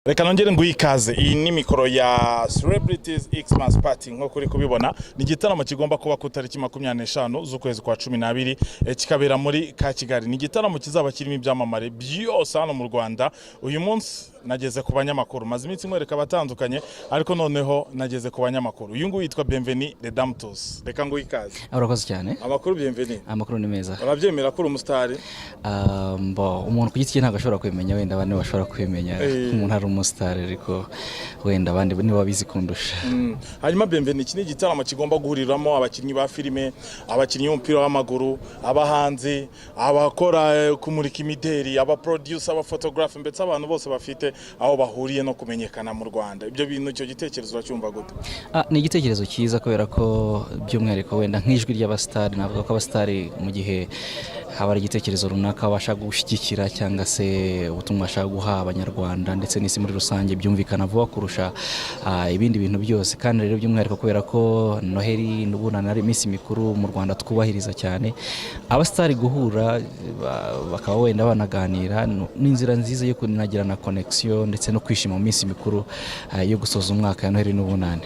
Reka nongere nguhe ikaze. Iyi ni mikoro ya Celebrities Xmas Party nko kuri kubibona. Ni igitaramo kigomba kuba ku tariki 25 z'ukwezi kwa 12 kikabera muri ka Kigali. Ni igitaramo kizaba kirimo ibyamamare byose hano mu Rwanda. Uyu munsi nageze ku banyamakuru, maze iminsi nkwereka abatandukanye, ariko noneho nageze ku banyamakuru. Uyu nguyu yitwa Bienvenue Redemptus. Reka nguhe ikaze. Urakoze cyane. Amakuru Bienvenue. Amakuru ni meza. Urabyemera ko uri umustar? Umuntu ku giti cye ntabwo ashobora kwimenya, wenda abandi bashobora kwimenya umuntu ari umustar, ariko wenda abandi nibo babizi kundusha. Hanyuma Bienvenue, iki ni igitaramo kigomba guhuriramo abakinnyi ba filime, abakinnyi b'umupira w'amaguru, abahanzi, abakora kumurika imideri, aba producer, aba photographer, mbetse abantu bose bafite aho bahuriye no kumenyekana mu Rwanda. Ibyo bintu cyo gitekerezo uracyumva gute? Ni igitekerezo cyiza kubera ko by'umwihariko wenda nk'ijwi ry'abastar, navuga ko abastar mu gihe haba ari igitekerezo runaka bashaka gushyigikira cyangwa se ubutumwa bashaka guha abanyarwanda ndetse n'isi muri rusange byumvikana vuba kurusha ibindi bintu byose. Kandi rero by'umwihariko kubera ko Noheli n'ubunana ari iminsi mikuru mu Rwanda twubahiriza cyane, abastar guhura bakaba wenda banaganira n'inzira nziza yo kunagirana connection ndetse no kwishima mu minsi mikuru yo gusoza umwaka ya Noheli n'ubunane.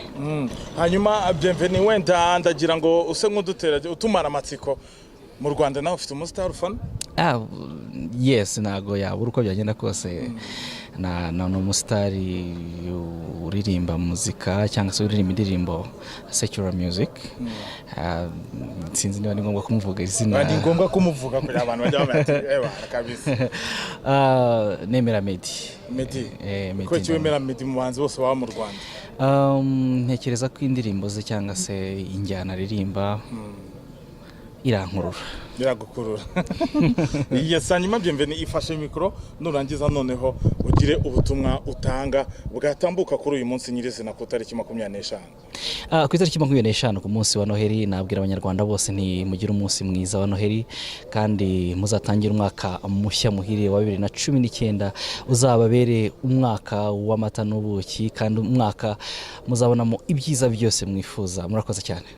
Hanyuma Bienvenue, wenda ndagira ngo use nk'udutera utumara amatsiko mu Rwanda nawe ufite umustar ufana? Yes, nago yabura uko byagenda kose. na umustar uririmba muzika cyangwa se uririmba indirimbo secular music. Sinzi niba ni ngombwa kumuvuga izina. Ni ngombwa kumuvuga kugira abantu bajya bamenya kabisa. Nemera Meddy. Ko cyemera Meddy mu banzi bose baba mu Rwanda. Ntekereza ko indirimbo ze cyangwa se injyana aririmba irankurura. Biragukurura. Hanyuma Bienvenue, ifashe mikoro nurangiza noneho ugire ubutumwa utanga bwatambuka kuri uyu munsi nyirizina ku tariki 25. Ku itariki 25 ku munsi wa Noheli, nabwira abanyarwanda bose nti mugire umunsi mwiza wa Noheli kandi muzatangira umwaka mushya muhire wa 2019 uzababere umwaka w'amata n'ubuki kandi umwaka muzabonamo ibyiza byose mwifuza. Murakoze cyane.